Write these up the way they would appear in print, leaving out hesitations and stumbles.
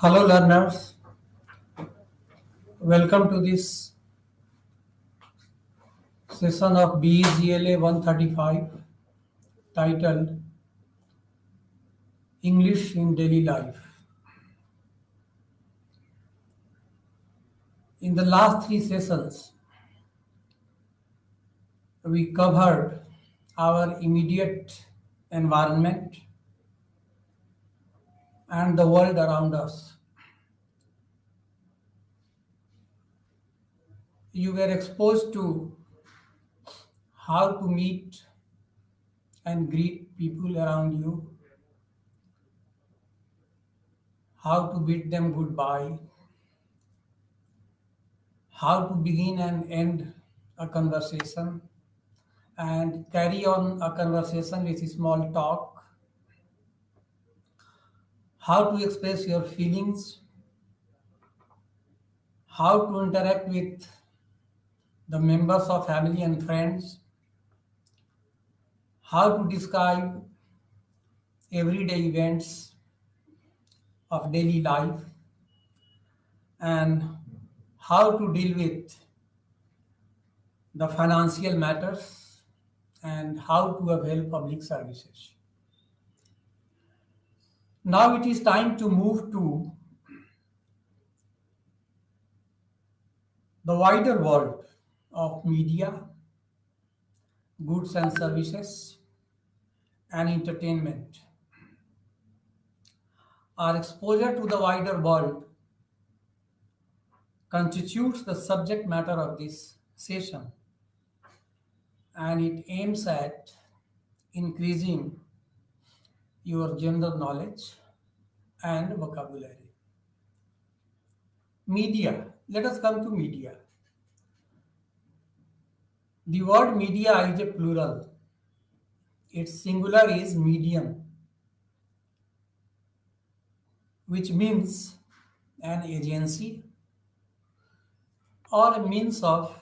Hello, learners. Welcome to this session of BEGLA 135 titled English in Daily Life. In the last three sessions, we covered our immediate environment and the world around us. You were exposed to how to meet and greet people around you, how to bid them goodbye, how to begin and end a conversation, and carry on a conversation with small talk, how to express your feelings, how to interact with the members of family and friends, how to describe everyday events of daily life, and how to deal with the financial matters and how to avail public services. Now it is time to move to the wider world of media, goods and services, and entertainment. Our exposure to the wider world constitutes the subject matter of this session, and it aims at increasing your general knowledge and vocabulary. Media. Let us come to media. The word media is a plural. Its singular is medium, which means an agency or a means of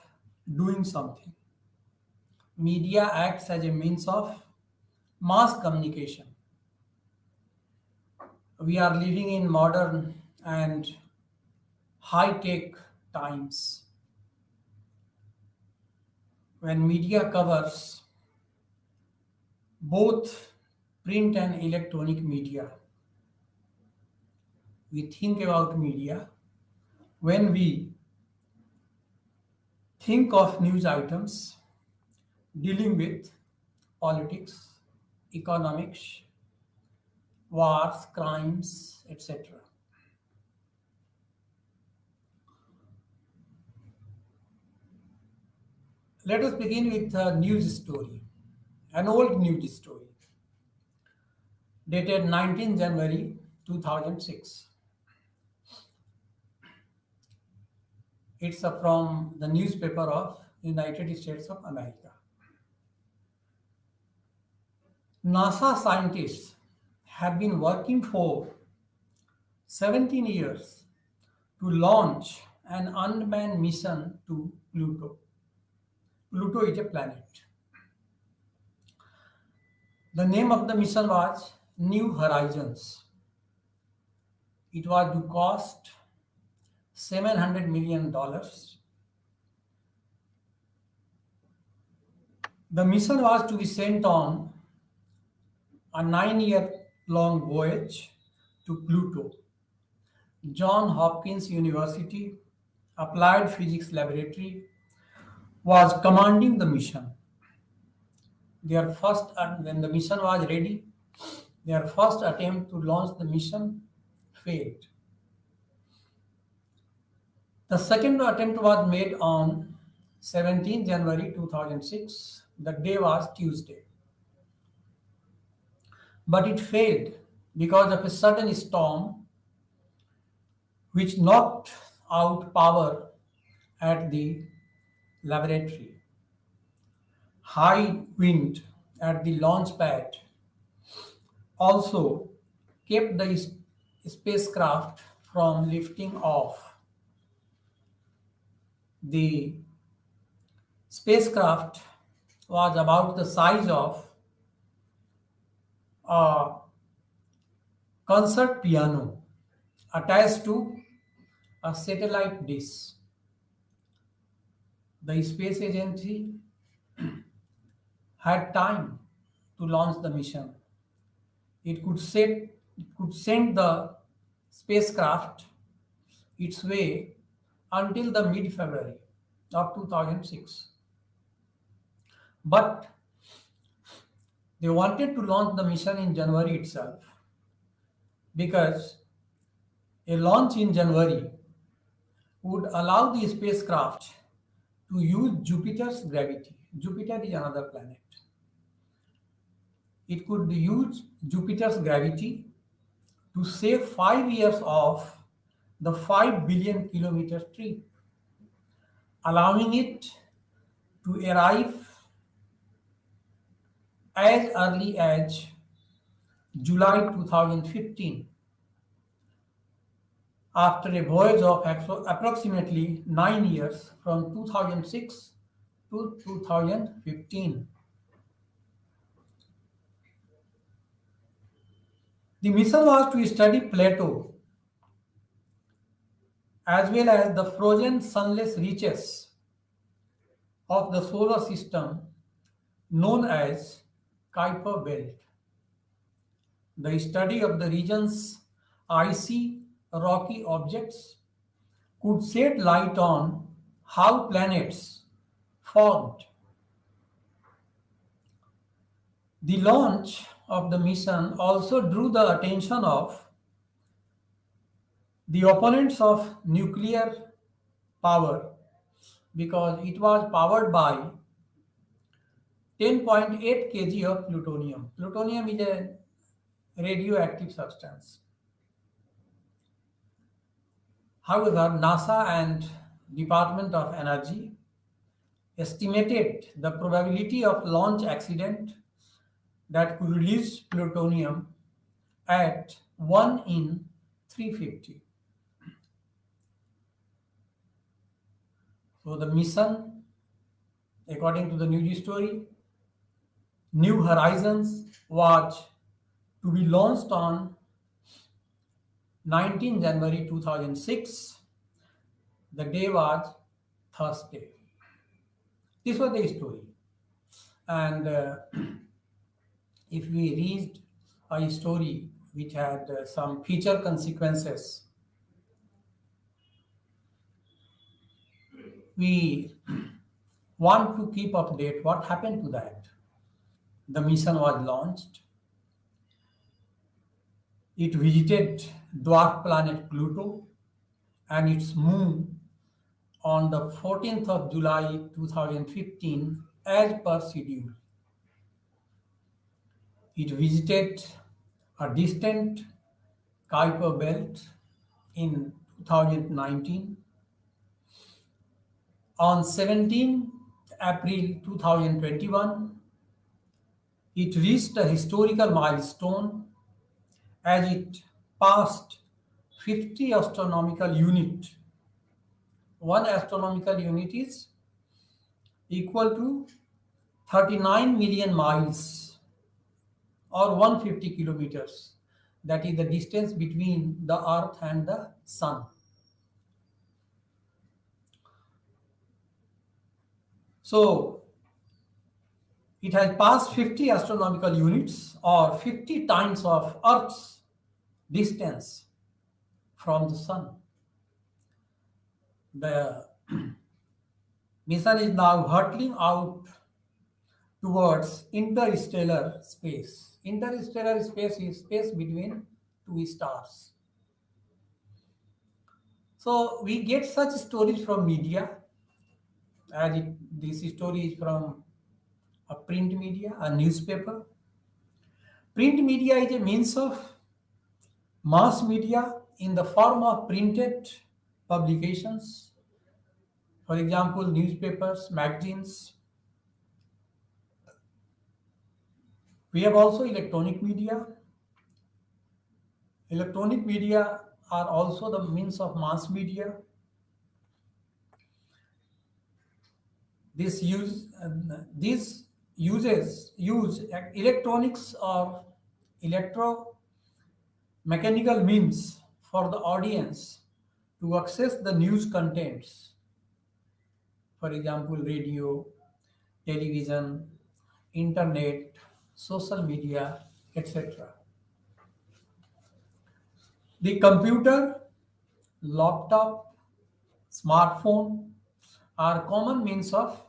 doing something. Media acts as a means of mass communication. We are living in modern and high-tech times when media covers both print and electronic media. We think about media when we think of news items dealing with politics, economics, wars, crimes, etc. Let us begin with a news story, an old news story, dated 19 January 2006. It's from the newspaper of United States of America. NASA scientists have been working for 17 years to launch an unmanned mission to Pluto. Pluto is a planet. The name of the mission was New Horizons. It was to cost $700 million. The mission was to be sent on a 9-year-long voyage to Pluto. Johns Hopkins University Applied Physics Laboratory was commanding the mission. When the mission was ready, their first attempt to launch the mission failed. The second attempt was made on 17 January 2006. The day was Tuesday. But it failed because of a sudden storm which knocked out power at the laboratory. High wind at the launch pad also kept the spacecraft from lifting off. The spacecraft was about the size of a concert piano attached to a satellite dish. The space agency had time to launch the mission. It could send the spacecraft its way until the mid-February of 2006. But they wanted to launch the mission in January itself because a launch in January would allow the spacecraft to use Jupiter's gravity. Jupiter is another planet. It could use Jupiter's gravity to save 5 years of the 5 billion kilometer trip, allowing it to arrive as early as July 2015 after a voyage of approximately 9 years from 2006 to 2015. The mission was to study Plato as well as the frozen sunless reaches of the solar system known as Kuiper Belt. The study of the region's icy, rocky objects could shed light on how planets formed. The launch of the mission also drew the attention of the opponents of nuclear power because it was powered by 10.8 kg of plutonium. Plutonium is a radioactive substance. However, NASA and Department of Energy estimated the probability of launch accident that could release plutonium at 1 in 350. So the mission, according to the news story, New Horizons was to be launched on 19 January 2006. The day was Thursday. This was the story. And if we read a story which had some future consequences, we want to keep update what happened to that. The mission was launched. It visited dwarf planet Pluto and its moon on the 14th of July 2015 as per schedule. It visited a distant Kuiper Belt in 2019. On 17th April 2021, it reached a historical milestone as it passed 50 astronomical unit. 1 astronomical unit is equal to 39 million miles or 150 kilometers. That is the distance between the Earth and the Sun. So it has passed 50 astronomical units or 50 times of Earth's distance from the Sun. The mission is now hurtling out towards interstellar space. Interstellar space is space between two stars. So we get such stories from media, as this story is from a print media, a newspaper. Print media is a means of mass media in the form of printed publications. For example, newspapers, magazines. We have also electronic media. Electronic media are also the means of mass media. Use electronics or electromechanical means for the audience to access the news contents, for example, radio, television, internet, social media, etc. The computer, laptop, smartphone are common means of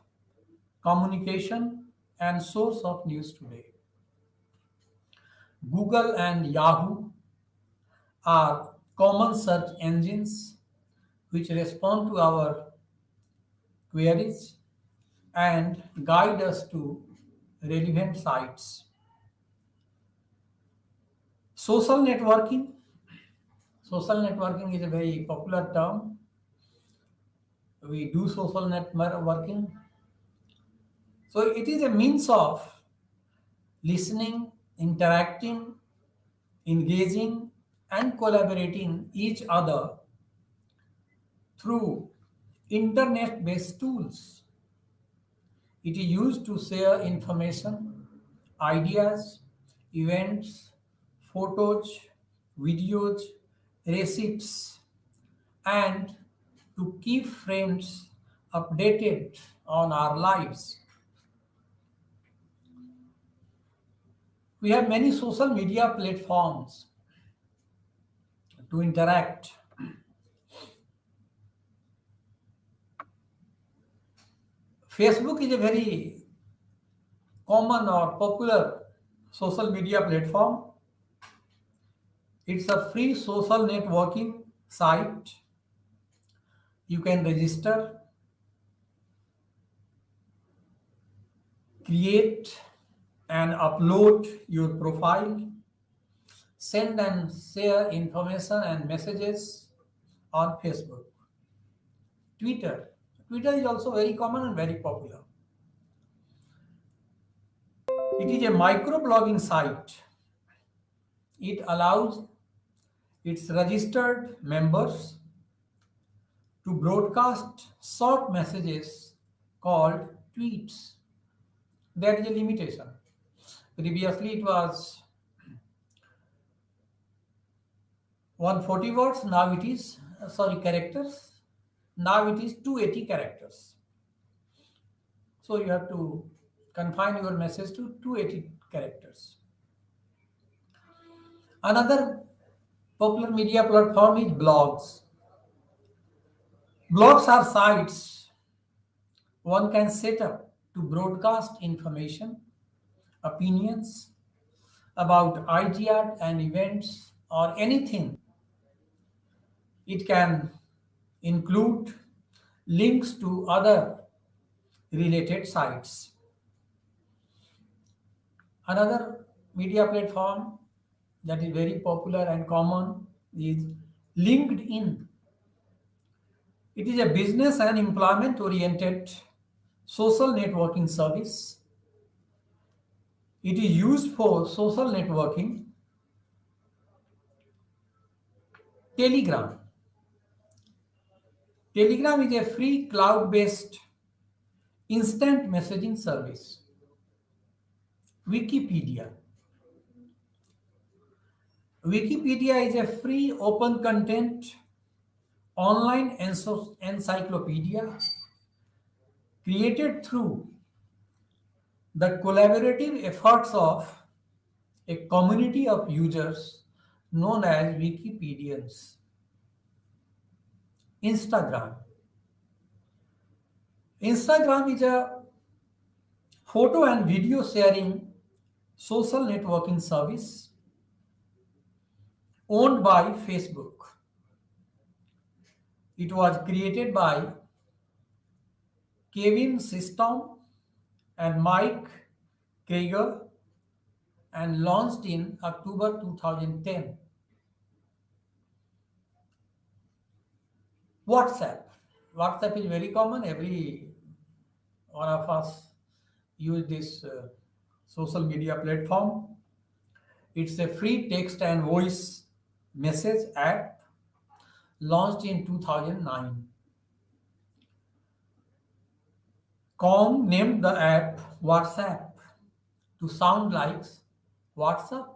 communication and source of news today. Google and Yahoo are common search engines which respond to our queries and guide us to relevant sites. Social networking. Social networking is a very popular term. We do social networking. So it is a means of listening, interacting, engaging, and collaborating each other through internet-based tools. It is used to share information, ideas, events, photos, videos, recipes, and to keep friends updated on our lives. We have many social media platforms to interact. Facebook is a very common or popular social media platform. It's a free social networking site. You can register, create and upload your profile, send and share information and messages on Facebook. Twitter. Twitter is also very common and very popular. It is a microblogging site. It allows its registered members to broadcast short messages called tweets. There is a limitation. Previously it was 140 words, now it is, characters. Now it is 280 characters. So you have to confine your message to 280 characters. Another popular media platform is blogs. Blogs are sites one can set up to broadcast information, opinions about ideas and events or anything. It can include links to other related sites. Another media platform that is very popular and common is LinkedIn. It is a business and employment oriented social networking service. It is used for social networking. Telegram. Telegram is a free cloud-based instant messaging service. Wikipedia. Wikipedia is a free open content online encyclopedia created through the collaborative efforts of a community of users known as Wikipedians. Instagram. Instagram is a photo and video sharing social networking service owned by Facebook. It was created by Kevin Systrom and Mike Krieger and launched in October 2010. WhatsApp. WhatsApp is very common. Every one of us use this social media platform. It's a free text and voice message app launched in 2009. Com named the app WhatsApp to sound like WhatsApp.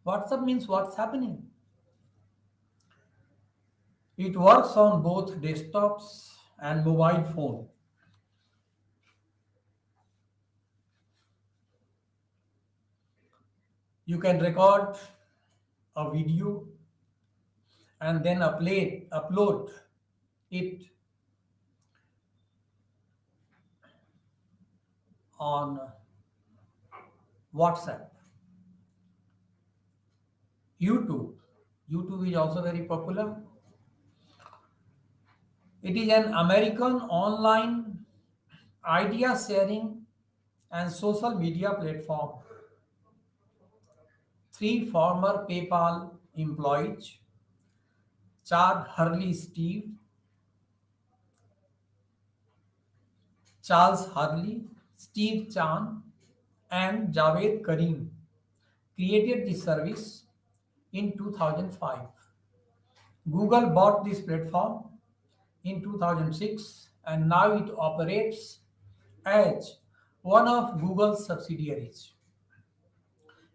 WhatsApp means what's happening. It works on both desktops and mobile phone. You can record a video and then upload it on WhatsApp, YouTube. YouTube is also very popular. It is an American online idea sharing and social media platform. Three former PayPal employees, Charles Hurley, Steve Chan, and Javed Karim, created this service in 2005. Google bought this platform in 2006 and now it operates as one of Google's subsidiaries.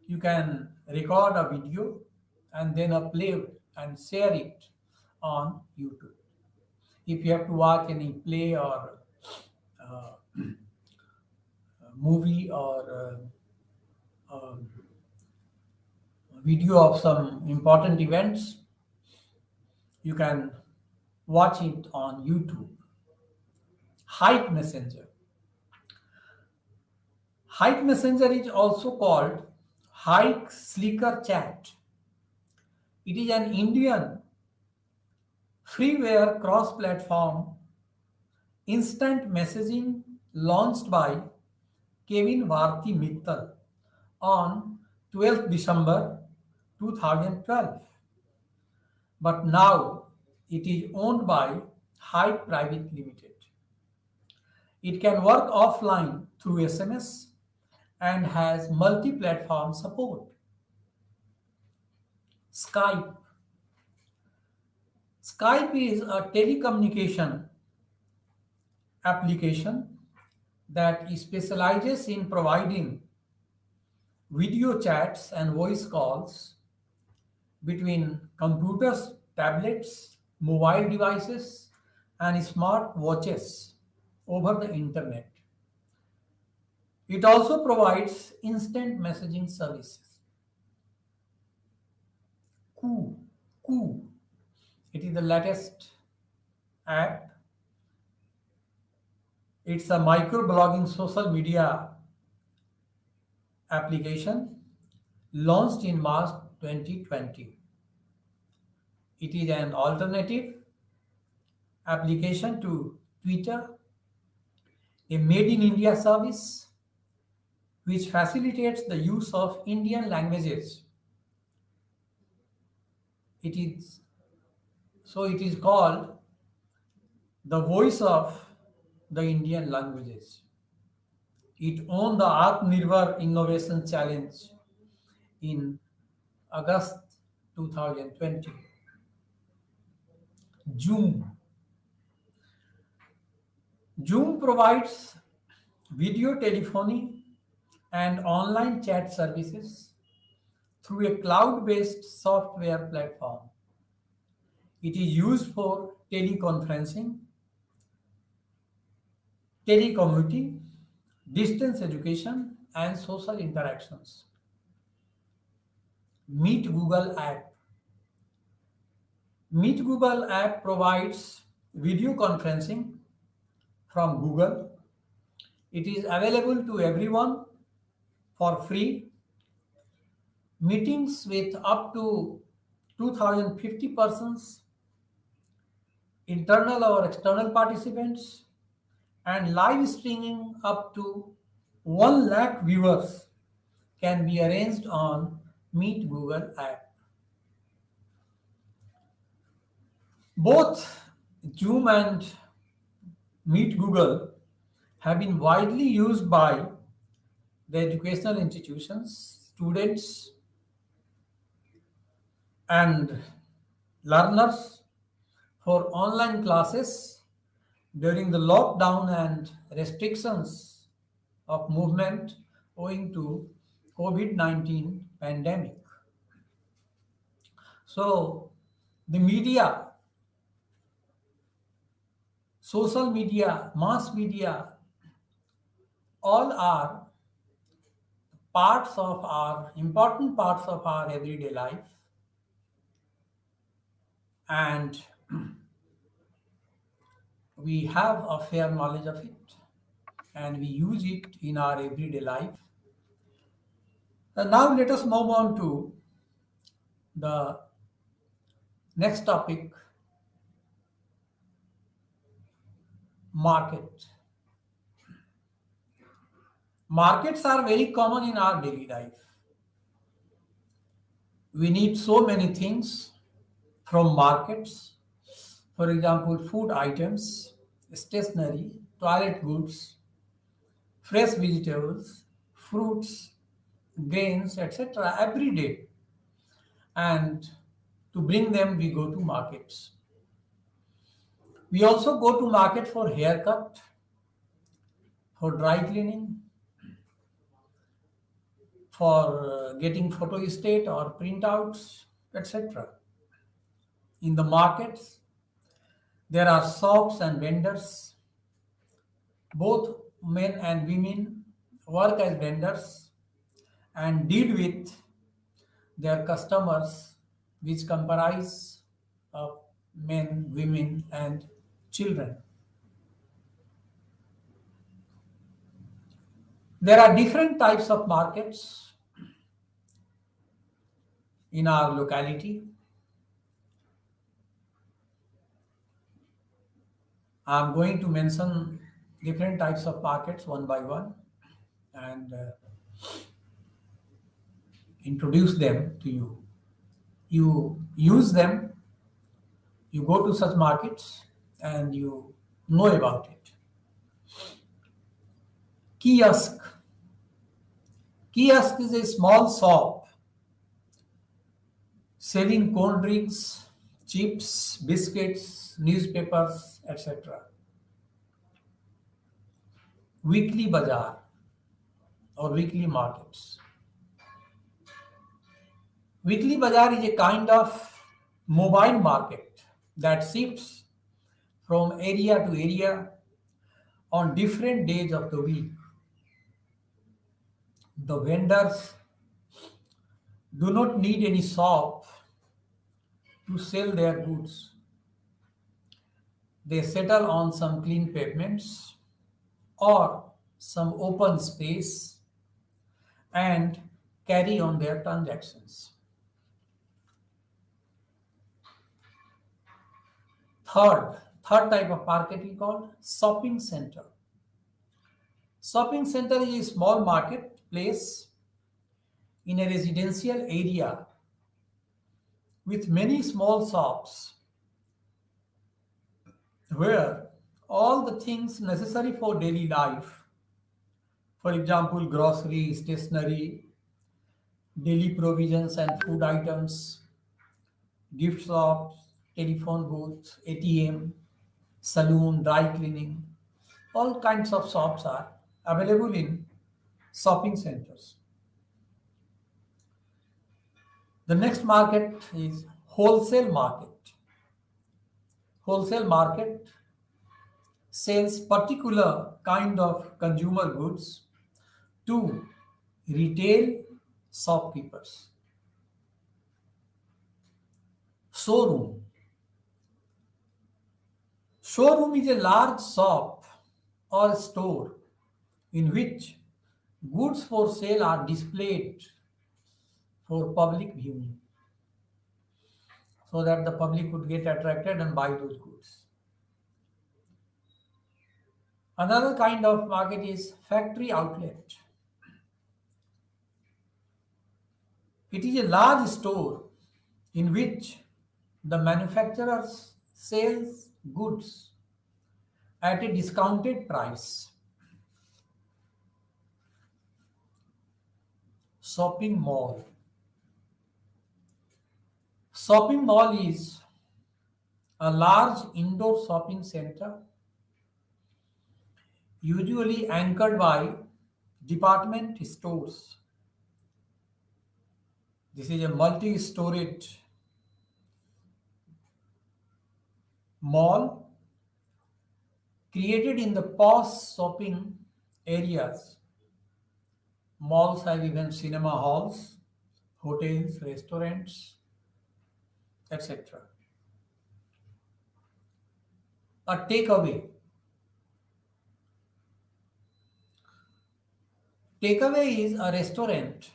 You can record a video and then upload and share it on YouTube. If you have to watch any play or uh, movie or video of some important events, you can watch it on YouTube. Hike Messenger. Hike Messenger is also called Hike Slicker Chat. It is an Indian freeware cross-platform instant messaging launched by Kevin Varthi Mittal on 12th December 2012. But now it is owned by Hike Private Limited. It can work offline through SMS and has multi-platform support. Skype. Skype is a telecommunication application that specializes in providing video chats and voice calls between computers, tablets, mobile devices, and smart watches over the internet. It also provides instant messaging services. Koo. Koo. It is the latest app. It's a microblogging social media application launched in March 2020. It is an alternative application to Twitter, a made in India service which facilitates the use of Indian languages. It is called the voice of the Indian languages. It won the Atmanirbhar Innovation Challenge in August 2020. Zoom. Zoom provides video telephony and online chat services through a cloud-based software platform. It is used for teleconferencing, telecommuting, distance education, and social interactions. Meet Google app. Meet Google app provides video conferencing from Google. It is available to everyone for free. Meetings with up to 2050 persons, internal or external participants, and live streaming up to 1 lakh viewers can be arranged on Meet Google app. Both Zoom and Meet Google have been widely used by the educational institutions, students, and learners for online classes during the lockdown and restrictions of movement owing to COVID-19 pandemic. So the media social media, mass media, all are parts of our important parts of our everyday life, and we have a fair knowledge of it, and we use it in our everyday life. And now let us move on to the next topic: market. Markets are very common in our daily life. We need so many things from markets. For example, food items, stationery, toilet goods, fresh vegetables, fruits, grains, etc. every day. And to bring them, we go to markets. We also go to market for haircut, for dry cleaning, for getting photo state or printouts, etc. In the markets, there are shops and vendors. Both men and women work as vendors and deal with their customers, which comprise of men, women, and children. There are different types of markets in our locality. I'm going to mention different types of markets one by one and introduce them to you. You use them, you go to such markets, and you know about it. Kiosk. Kiosk is a small shop selling cold drinks, chips, biscuits, newspapers, etc. Weekly bazaar or weekly markets. Weekly bazaar is a kind of mobile market that shifts from area to area on different days of the week. The vendors do not need any shop to sell their goods. They settle on some clean pavements or some open space and carry on their transactions. Third type of market is called shopping center. Shopping center is a small marketplace in a residential area with many small shops where all the things necessary for daily life, for example, grocery, stationery, daily provisions and food items, gift shops, telephone booths, ATM, saloon, dry cleaning, all kinds of shops are available in shopping centers. The next market is wholesale market. Wholesale market sells particular kind of consumer goods to retail shopkeepers. Showroom. Showroom is a large shop or store in which goods for sale are displayed for public viewing so that the public would get attracted and buy those goods. Another kind of market is factory outlet. It is a large store in which the manufacturers sells goods at a discounted price. Shopping mall. Shopping mall is a large indoor shopping center, usually anchored by department stores. This is a multi-storied mall created in the posh shopping areas. Malls have even cinema halls, hotels, restaurants, etc. A takeaway. Takeaway is a restaurant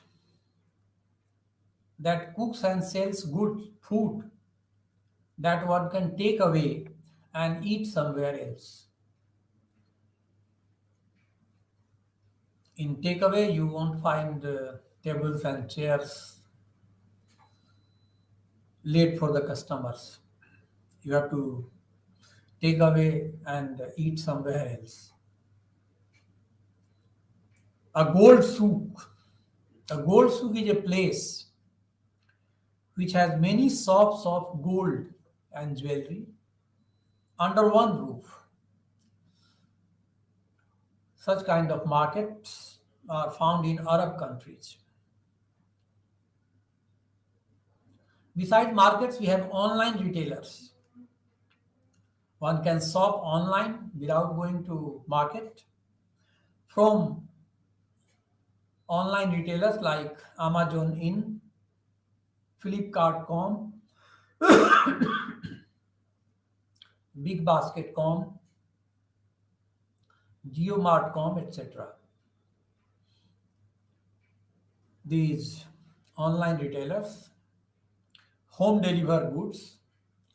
that cooks and sells good food that one can take away and eat somewhere else. In takeaway, you won't find tables and chairs laid for the customers. You have to take away and eat somewhere else. A gold souk. A gold souk is a place which has many shops of gold and jewelry under one roof. Such kind of markets are found in Arab countries. Besides markets, we have online retailers. One can shop online without going to market from online retailers like Amazon in, Flipkart.com, BigBasket.com, GeoMart.com, etc. These online retailers home deliver goods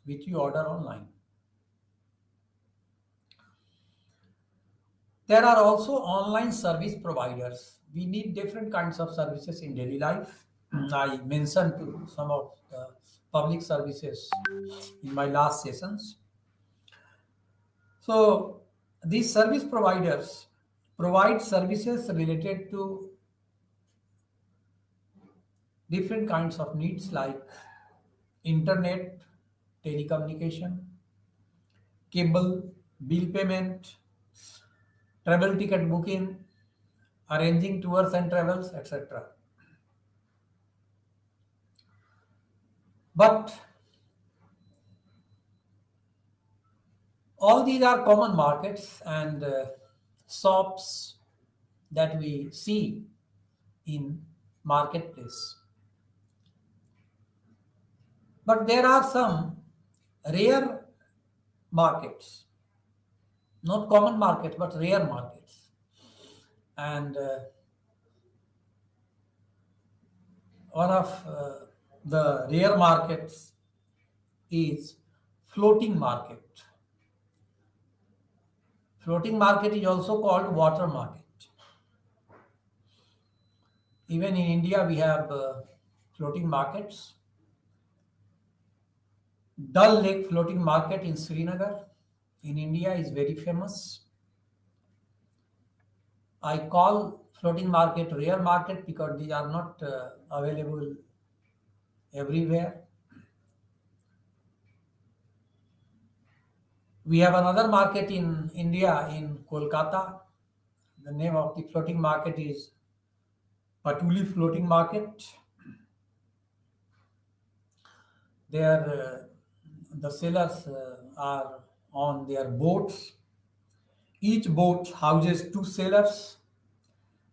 which you order online. There are also online service providers. We need different kinds of services in daily life. I mentioned to some of the public services in my last sessions. So these service providers provide services related to different kinds of needs like internet, telecommunication, cable, bill payment, travel ticket booking, arranging tours and travels, etc. But all these are common markets and shops that we see in marketplace. But there are some rare markets, not common markets, but rare markets. And one of the rare markets is floating market. Floating market is also called water market. Even in India, we have floating markets. Dal Lake floating market in Srinagar in India is very famous. I call floating market rare market because these are not available everywhere. We have another market in India in Kolkata. The name of the floating market is Patuli floating market. There, the sellers are on their boats. Each boat houses two sellers,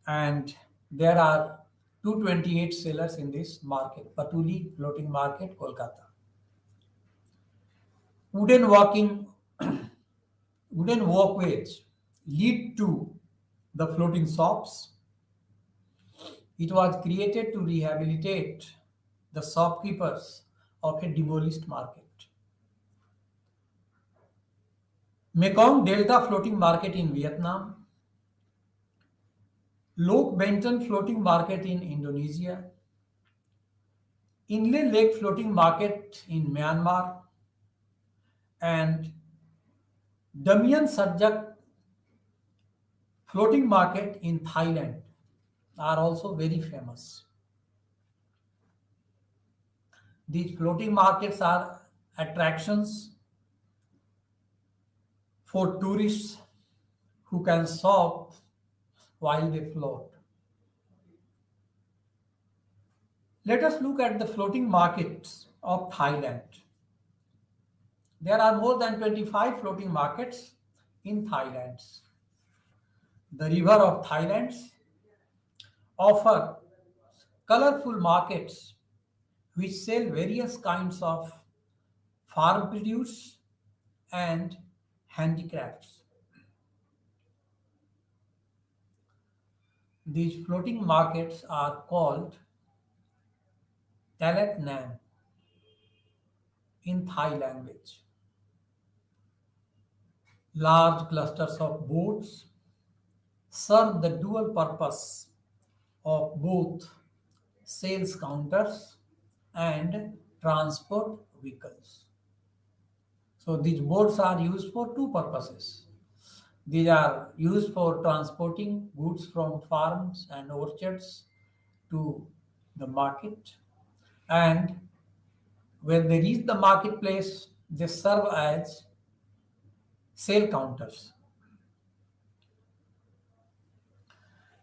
and there are 228 sellers in this market, Patuli floating market, Kolkata. Wooden walking, wooden walkways lead to the floating shops. It was created to rehabilitate the shopkeepers of a demolished market. Mekong Delta floating market in Vietnam, Lok Benton floating market in Indonesia, Inle Lake floating market in Myanmar, and Damian Sajak floating market in Thailand are also very famous. These floating markets are attractions for tourists who can shop while they float. Let us look at the floating markets of Thailand. There are more than 25 floating markets in Thailand. The river of Thailand offer colorful markets which sell various kinds of farm produce and handicrafts. These floating markets are called Talat Nam in Thai language. Large clusters of boats serve the dual purpose of both sales counters and transport vehicles. So these boats are used for two purposes. These are used for transporting goods from farms and orchards to the market. And when they reach the marketplace, they serve as sale counters.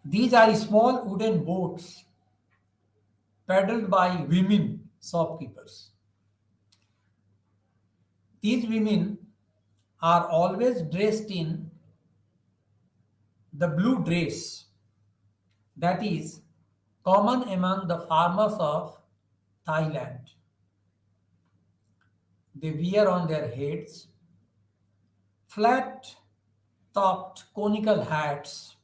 These are small wooden boats paddled by women shopkeepers. These women are always dressed in the blue dress that is common among the farmers of Thailand. They wear on their heads flat topped conical hats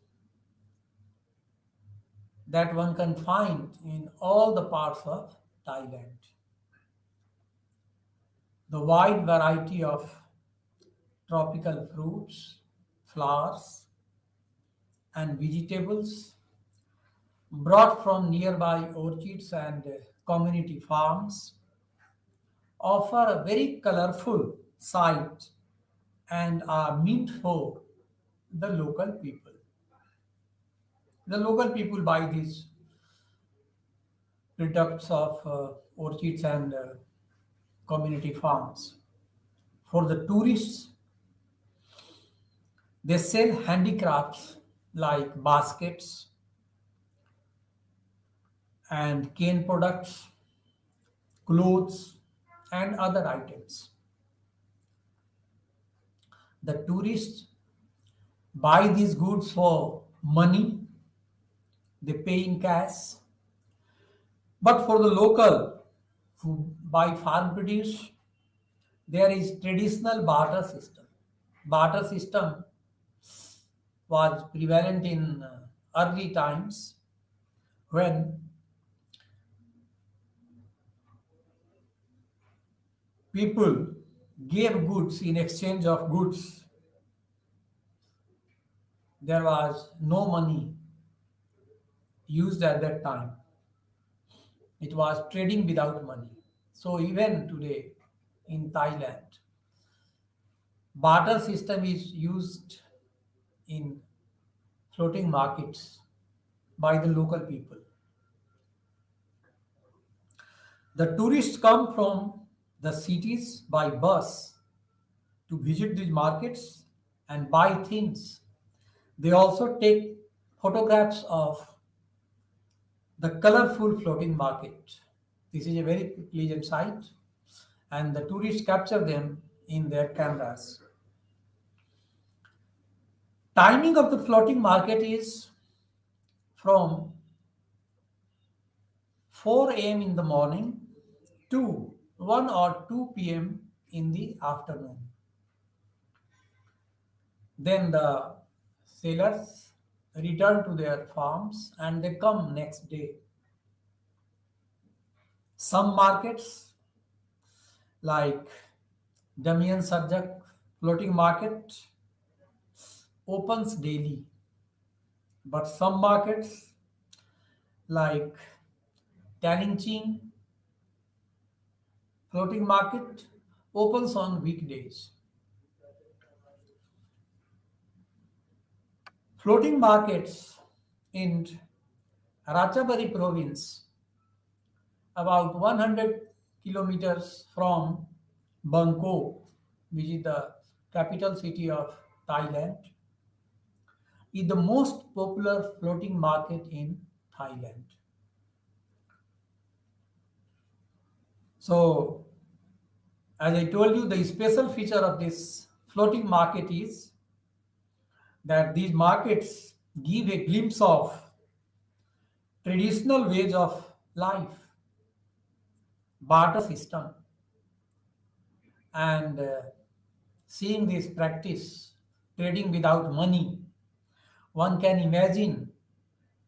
that one can find in all the parts of Thailand. The wide variety of tropical fruits, flowers, and vegetables brought from nearby orchards and community farms offer a very colorful sight and are meant for the local people. The local people buy these products of orchids and community farms. For the tourists, they sell handicrafts like baskets and cane products, clothes, and other items. The tourists buy these goods for money, they pay in cash. But for the local who buy farm produce, there is traditional barter system. Barter system was prevalent in early times when people gave goods in exchange of goods. There was no money used at that time. It was trading without money. So even today in Thailand, barter system is used in floating markets by the local people. The tourists come from the cities by bus to visit these markets and buy things. They also take photographs of the colorful floating market. This is a very pleasant sight, and the tourists capture them in their cameras. Timing of the floating market is from 4 a.m. in the morning to 1 or 2 p.m. in the afternoon. Then the sailors return to their farms and they come next day. Some markets like Damian Sarjak floating market opens daily, but some markets like Tallinn floating market opens on weekdays. Floating markets in Ratchaburi province, about 100 kilometers from Bangkok, which is the capital city of Thailand, is the most popular floating market in Thailand. So, as I told you, the special feature of this floating market is that these markets give a glimpse of traditional ways of life, barter system, and seeing this practice, trading without money, one can imagine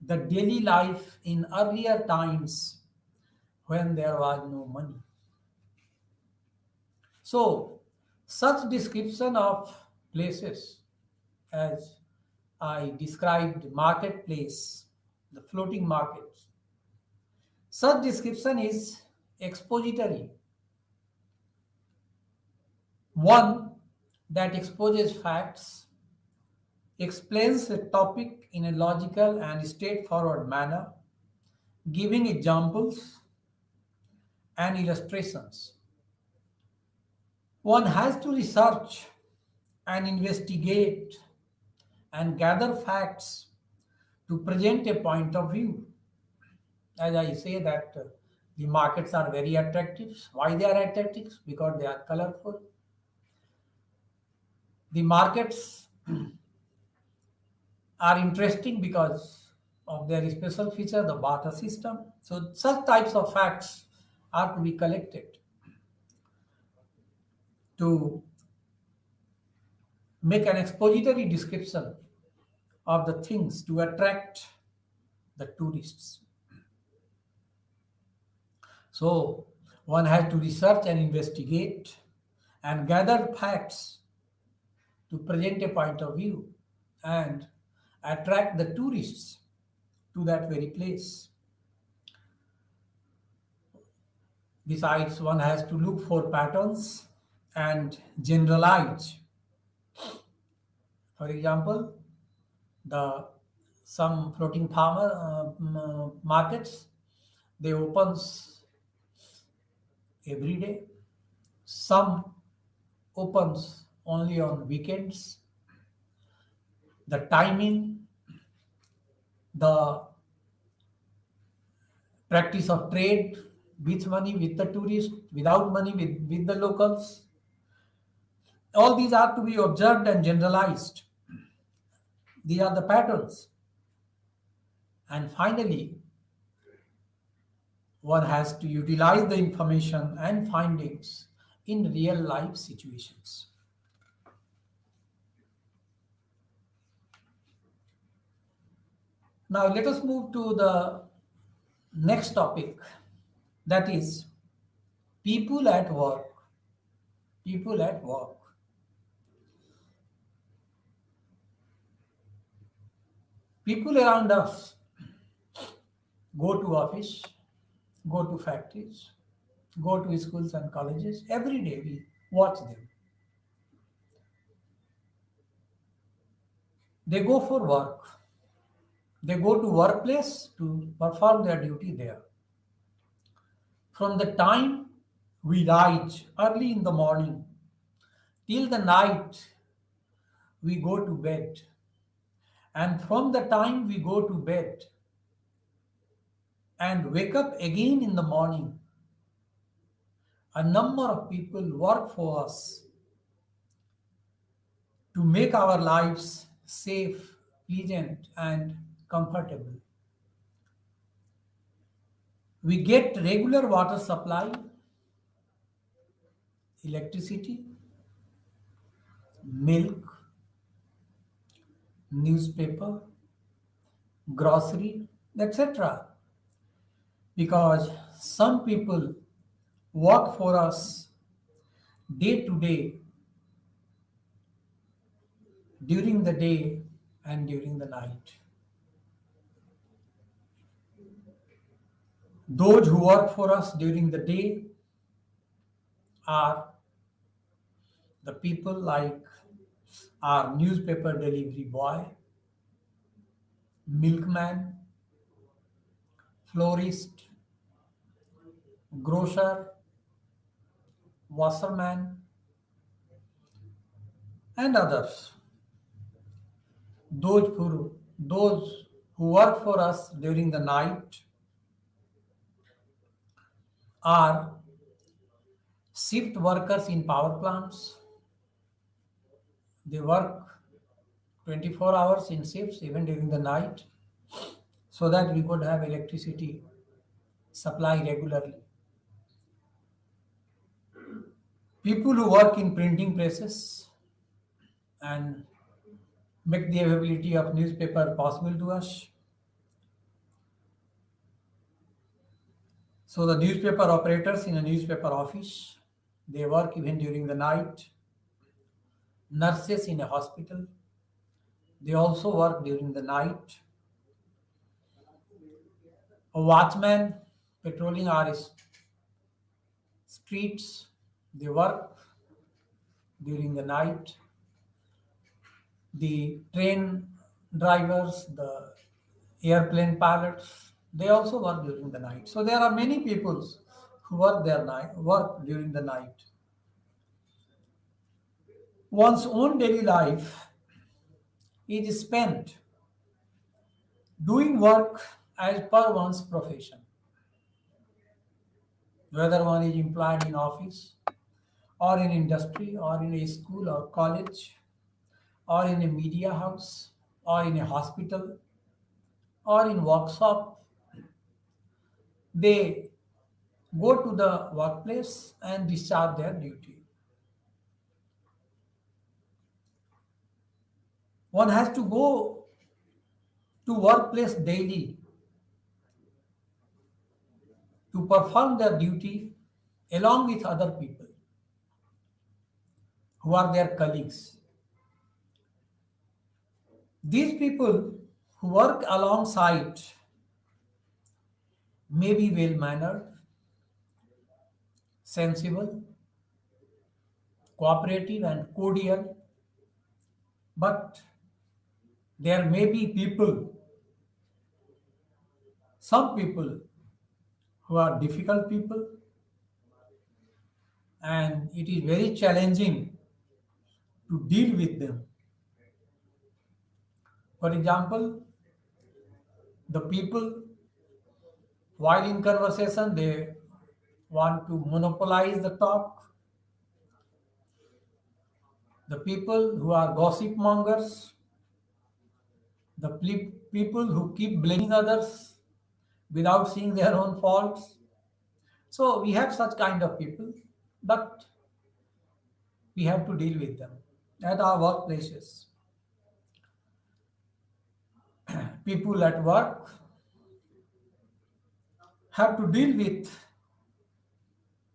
the daily life in earlier times when there was no money. So, such description of places as I described marketplace, the floating markets, such description is expository, one that exposes facts, explains a topic in a logical and straightforward manner, giving examples and illustrations. One has to research and investigate and gather facts to present a point of view. As I say that the markets are very attractive. Why they are attractive? Because they are colorful. The markets are interesting because of their special feature, the barter system. So such types of facts are to be collected to make an expository description of the things to attract the tourists. So one has to research and investigate and gather facts to present a point of view and attract the tourists to that very place. Besides, one has to look for patterns and generalize. For example, the some floating farmer markets, they opens every day. Some opens only on weekends. The timing, the practice of trade with money with the tourist, without money with the locals. All these are to be observed and generalized. These are the patterns. And finally, one has to utilize the information and findings in real life situations. Now, let us move to the next topic, that is people at work. People at work. People around us go to office, go to factories, go to schools and colleges. Every day we watch them. They go for work. They go to workplace to perform their duty there. From the time we rise early in the morning till the night we go to bed. And from the time we go to bed and wake up again in the morning, a number of people work for us to make our lives safe, pleasant, and comfortable. We get regular water supply, electricity, milk, newspaper, grocery, etc. Because some people work for us day to day, during the day and during the night. Those who work for us during the day are the people like our newspaper delivery boy, milkman, florist, grocer, washerman, and others. Those who work for us during the night are shift workers in power plants. They work 24 hours in shifts, even during the night, so that we could have electricity supply regularly. People who work in printing presses and make the availability of newspaper possible to us. So the newspaper operators in a newspaper office, they work even during the night. Nurses in a hospital, they also work during the night. A watchman patrolling our streets, they work during the night. The train drivers, the airplane pilots, they also work during the night. So there are many people who work during the night. One's own daily life is spent doing work as per one's profession, whether one is employed in office or in industry or in a school or college or in a media house or in a hospital or in workshop. They go to the workplace and discharge their duty. One has to go to workplace daily to perform their duty along with other people who are their colleagues. These people who work alongside may be well mannered, sensible, cooperative, and cordial, but there may be some people who are difficult people, and it is very challenging to deal with them. For example, the people, while in conversation, they want to monopolize the talk. The people who are gossip mongers, the people who keep blaming others without seeing their own faults. So we have such kind of people, but we have to deal with them at our workplaces. People at work have to deal with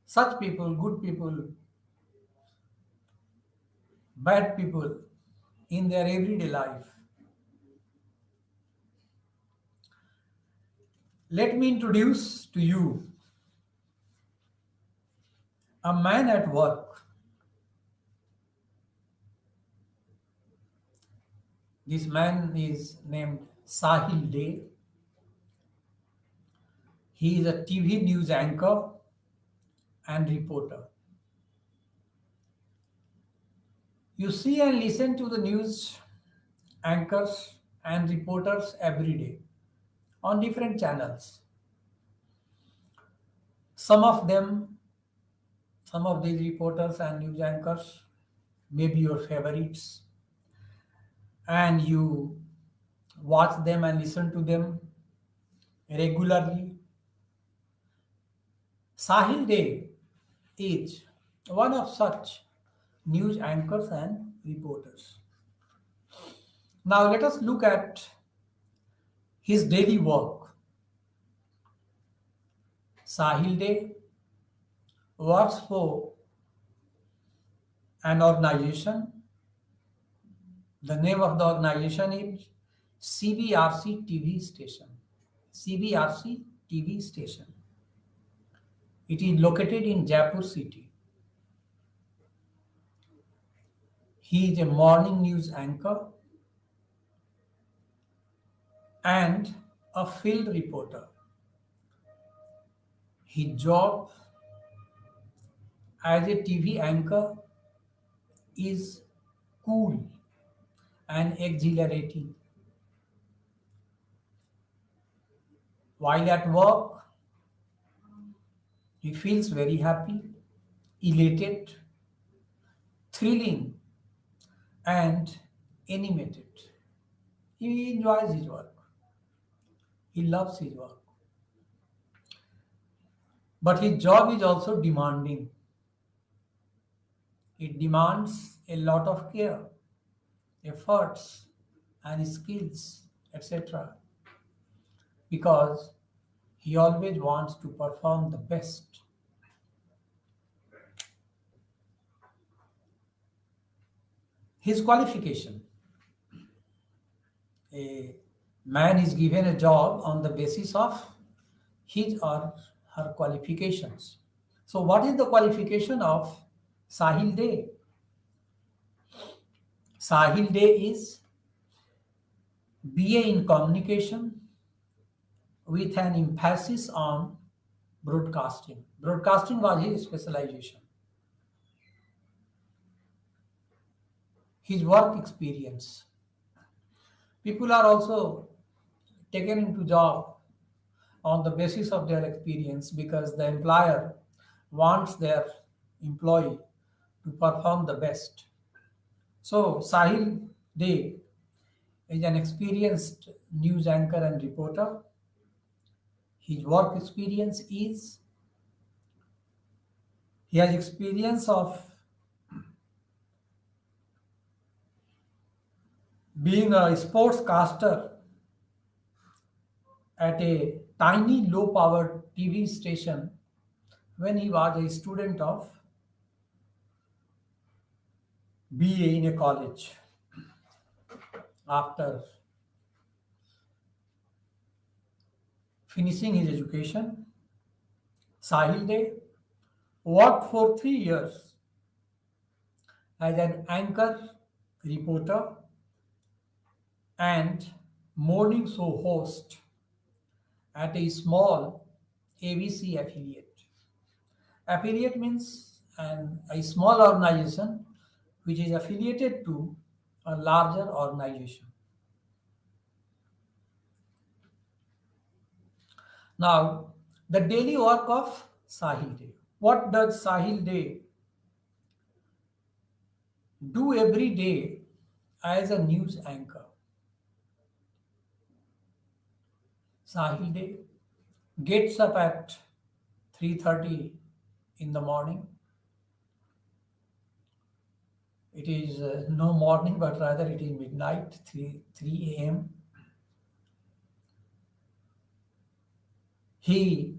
such people, good people, bad people in their everyday life. Let me introduce to you a man at work. This man is named Sahil Dey. He is a TV news anchor and reporter. You see and listen to the news anchors and reporters every day on different channels. Some of them, some of these reporters and news anchors may be your favorites, and you watch them and listen to them regularly. Sahil Dey is one of such news anchors and reporters. Now let us look at his daily work. Sahil Dey works for an organization. The name of the organization is CBRC TV station. CBRC TV station. It is located in Jaipur city. He is a morning news anchor and a field reporter. His job as a TV anchor is cool and exhilarating. While at work, he feels very happy, elated, thrilling, and animated. He enjoys his work. He loves his work. But his job is also demanding. It demands a lot of care, efforts, and skills, etc. Because he always wants to perform the best. His qualification: a man is given a job on the basis of his or her qualifications. So, what is the qualification of Sahil Day? Sahil Day is BA in communication with an emphasis on broadcasting. Broadcasting was his specialization. His work experience. People are also taken into job on the basis of their experience because the employer wants their employee to perform the best. So Sahil Day is an experienced news anchor and reporter. His work experience is he has experience of being a sportscaster at a tiny low powered TV station when he was a student of BA in a college. After finishing his education, Sahil Day worked for 3 years as an anchor, reporter, and morning show host at a small ABC affiliate. Affiliate means a small organization which is affiliated to a larger organization. Now, the daily work of Sahil Day. What does Sahil Day do every day as a news anchor? Sahil Day gets up at 3:30 in the morning. It is no morning, but rather it is midnight, 3 a.m. He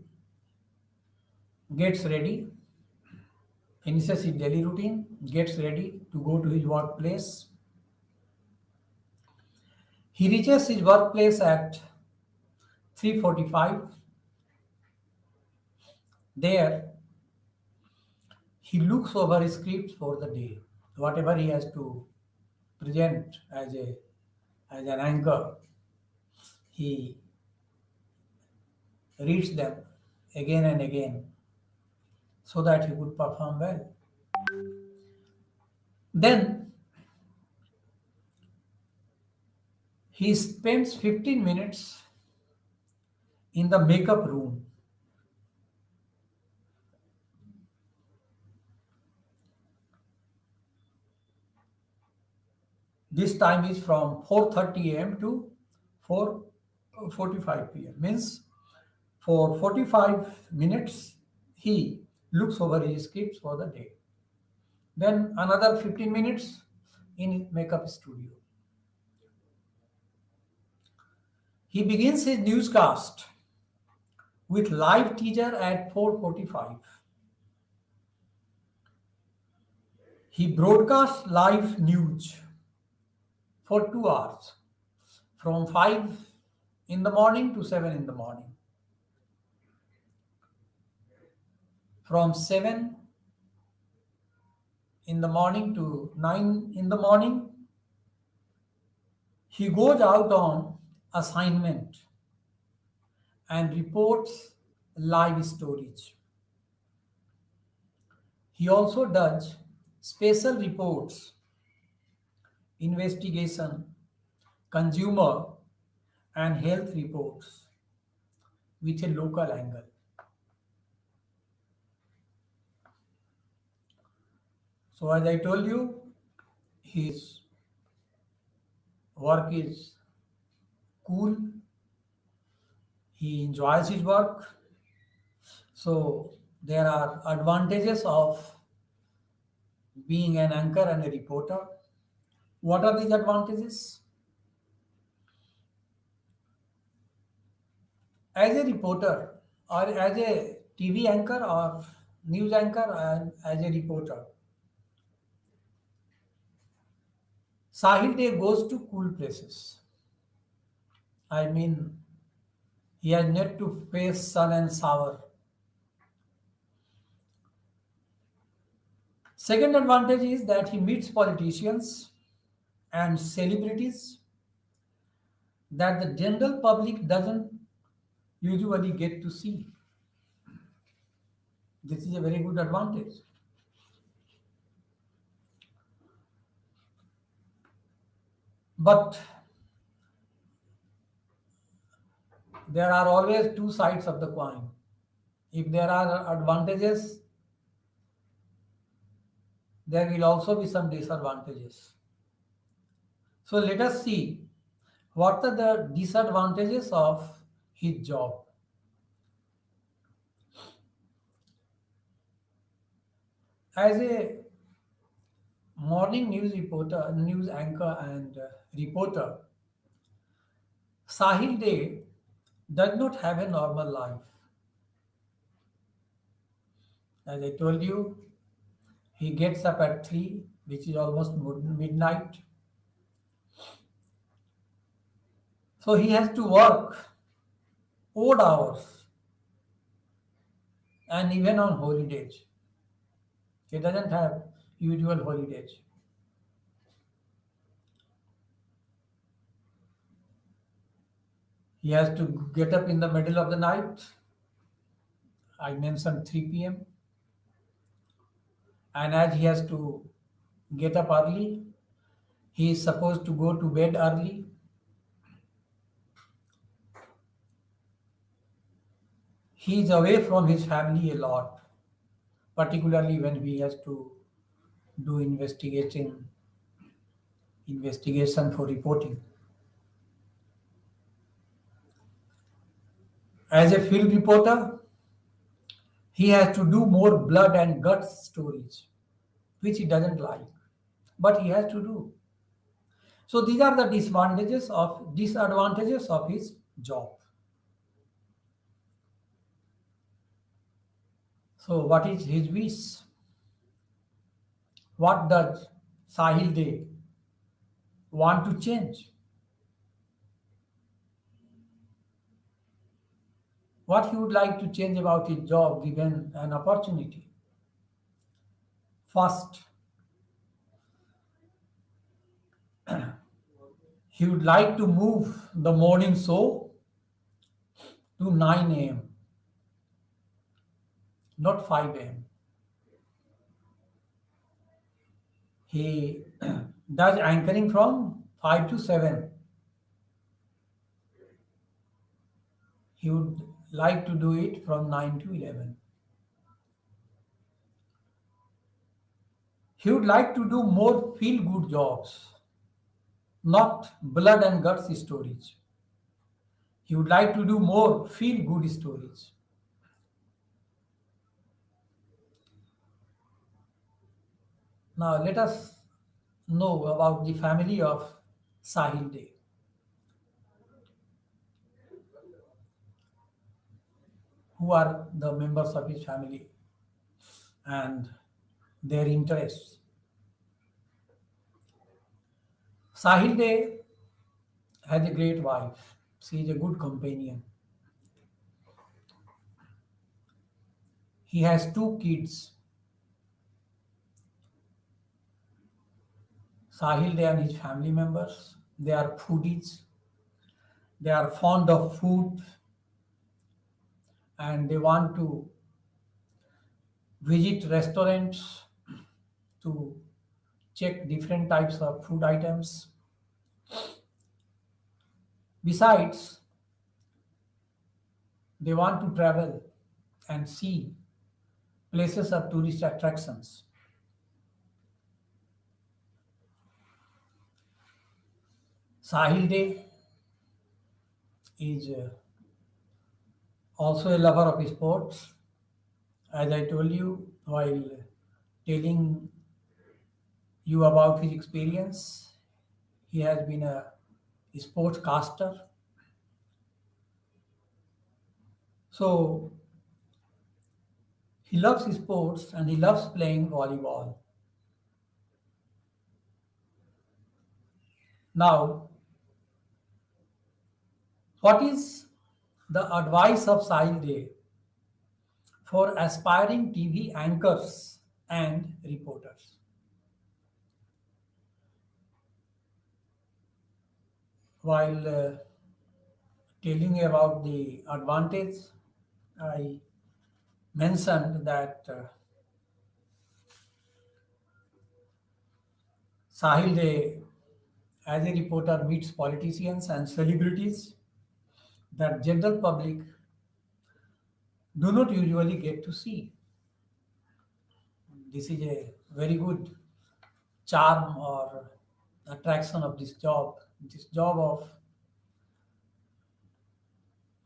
gets ready, finishes his daily routine, gets ready to go to his workplace. He reaches his workplace at 3:45. There, he looks over his scripts for the day, whatever he has to present as an anchor. He reads them again and again so that he could perform well. Then he spends 15 minutes in the makeup room. This time is from 4:30 a.m. to 4:45 p.m. Means for 45 minutes he looks over his scripts for the day. Then another 15 minutes in makeup studio. He begins his newscast with live teaser at 4:45. He broadcasts live news for 2 hours from 5 in the morning to 7 in the morning. From 7 in the morning to 9 in the morning, he goes out on assignment and reports live stories. He also does special reports, investigation, consumer, and health reports with a local angle. So, as I told you, he is work is cool, he enjoys his work. So there are advantages of being an anchor and a reporter. What are these advantages? As a reporter, or as a TV anchor, or news anchor, and as a reporter, Sahil Day goes to cool places. I mean, he has yet to face sun and sour. Second advantage is that he meets politicians and celebrities that the general public doesn't usually get to see. This is a very good advantage. But there are always two sides of the coin. If there are advantages, there will also be some disadvantages. So let us see what are the disadvantages of his job. As a morning news reporter, news anchor, and reporter, Sahil Day does not have a normal life. As I told you, he gets up at 3, which is almost midnight. So he has to work odd hours and even on holidays. He doesn't have usual holidays. He has to get up in the middle of the night. I mentioned 3 p.m. And as he has to get up early, he is supposed to go to bed early. He is away from his family a lot, particularly when he has to do investigation for reporting. As a field reporter, he has to do more blood and guts stories, which he doesn't like, but he has to do. So these are the disadvantages of his job. So what is his wish? What does Sahil Day want to change? What he would like to change about his job given an opportunity? First, he would like to move the morning show to 9 a.m., not 5 a.m. He does anchoring from 5 to 7. He would like to do it from 9 to 11. He would like to do more feel good jobs, not blood and guts stories. He would like to do more feel good stories. Now let us know about the family of Sahil Day. Who are the members of his family and their interests? Sahil Day has a great wife. She is a good companion. He has 2 kids. Sahil Day and his family members, they are foodies. They are fond of food and they want to visit restaurants to check different types of food items. Besides, they want to travel and see places of tourist attractions. Sahil Day is also a lover of sports. As I told you while telling you about his experience, he has been a sportscaster. So he loves sports and he loves playing volleyball. Now, what is the advice of Sahil Day for aspiring TV anchors and reporters? While telling you about the advantage, I mentioned that Sahil Day, as a reporter, meets politicians and celebrities that general public do not usually get to see. This is a very good charm or attraction of this job of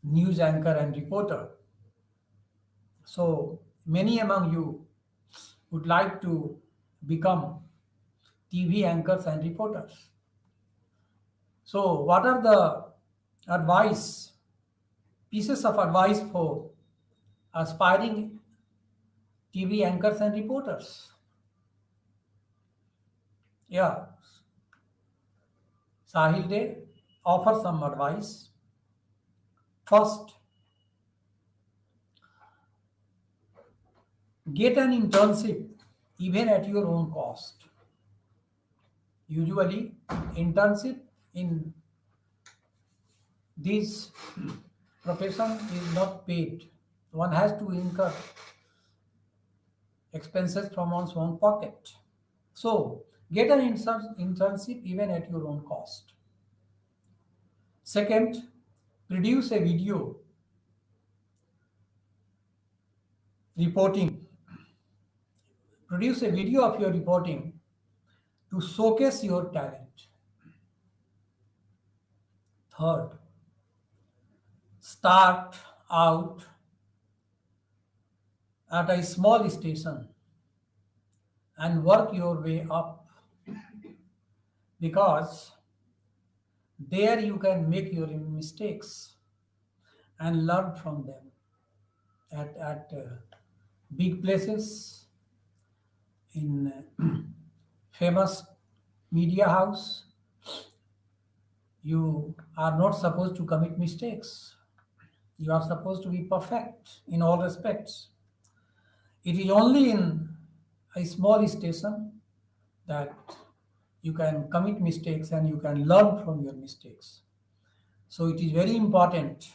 news anchor and reporter. So many among you would like to become TV anchors and reporters. So what are the advice, pieces of advice for aspiring TV anchors and reporters? Yeah, Sahil Day offers some advice. First, get an internship even at your own cost. Usually, internship in this profession is not paid. One has to incur expenses from one's own pocket. So, get an internship even at your own cost. Second, produce a video reporting. Produce a video of your reporting to showcase your talent. Third, start out at a small station and work your way up, because there you can make your mistakes and learn from them. At big places, in famous media house, you are not supposed to commit mistakes. You are supposed to be perfect in all respects. It is only in a small station that you can commit mistakes and you can learn from your mistakes. So it is very important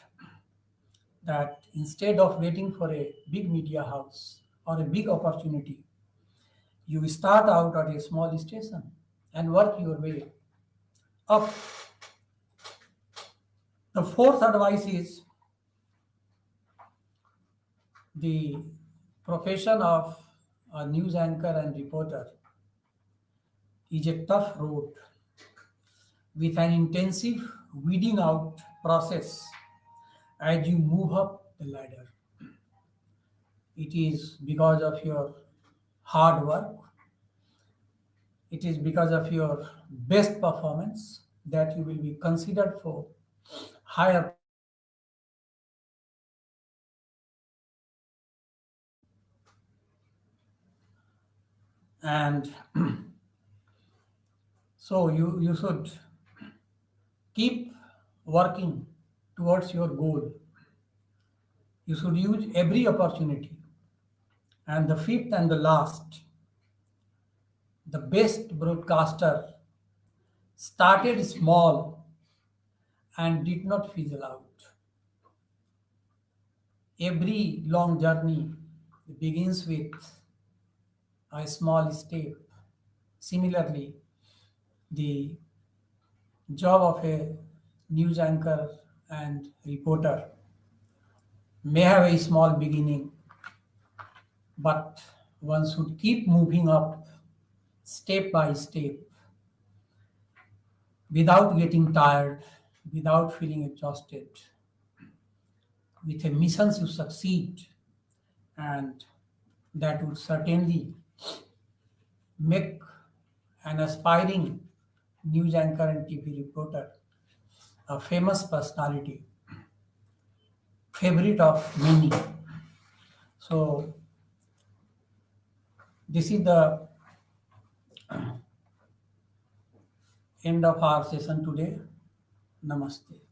that instead of waiting for a big media house or a big opportunity, you start out at a small station and work your way up. The fourth advice is the profession of a news anchor and reporter is a tough road with an intensive weeding out process as you move up the ladder. It is because of your hard work, it is because of your best performance that you will be considered for higher. And so you should keep working towards your goal. You should use every opportunity. And the fifth and the last, the best broadcaster started small and did not fizzle out. Every long journey begins with a small step. Similarly, the job of a news anchor and reporter may have a small beginning, but one should keep moving up step by step without getting tired, without feeling exhausted, with a mission to succeed, and that would certainly make an aspiring news anchor and TV reporter a famous personality, favorite of many. So, this is the end of our session today. Namaste.